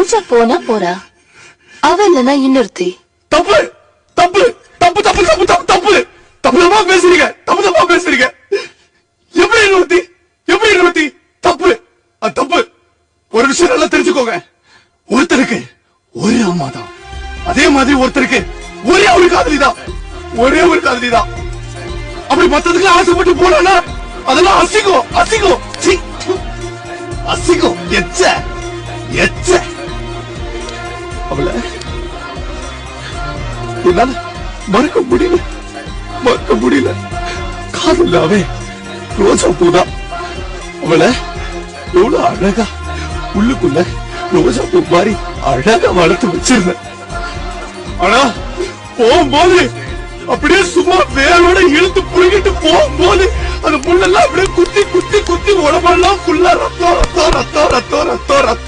பூஜா போனா போறா, அவ இல்லனா இன்னொருத்தி. தப்பு தப்பு தப்பு தப்பு தப்பு தப்பு தப்பு தப்புதமா பேசுறீங்க, தப்புதமா பேசுறீங்க. எப்படி இன்னொருத்தி, எப்படி இன்னொருத்தி? தப்பு, அது தப்பு. ஒரு விஷயம் நல்லா தெரிஞ்சுக்கோங்க, ஒருத்தருக்கு ஒரு அம்மா தான், அதே மாதிரி ஒருத்தருக்கு ஒரே ஒரு காதலி தான், ஒரே ஒரு காதலி தான். அப்படி மத்ததுக்கு ஆசைப்பட்டு போனா அதெல்லாம் அசிங்கம், அசிங்கம், அசிங்கம், எச்ச எச்ச. அவள என்னால மறக்க முடியல, மறக்க முடியல. காதலாவே ரோஜா பூதான். அவளை எவ்வளவு அழகா உள்ளுக்குள்ள ரோஜா பூ மாதிரி அழகா வளர்த்து வச்சிருந்தேன். ஆனா போகும்போது அப்படியே சும்மா வேரோட இழுத்து புழுங்கிட்டு போகும்போது அந்த முள்ளெல்லாம் அப்படியே குத்தி குத்தி குத்தி உடம்பெல்லாம் ஃபுல்லா ரத்தம் ரத்தம் ரத்தம் ரத்தம் ரத்தம் ரத்தம்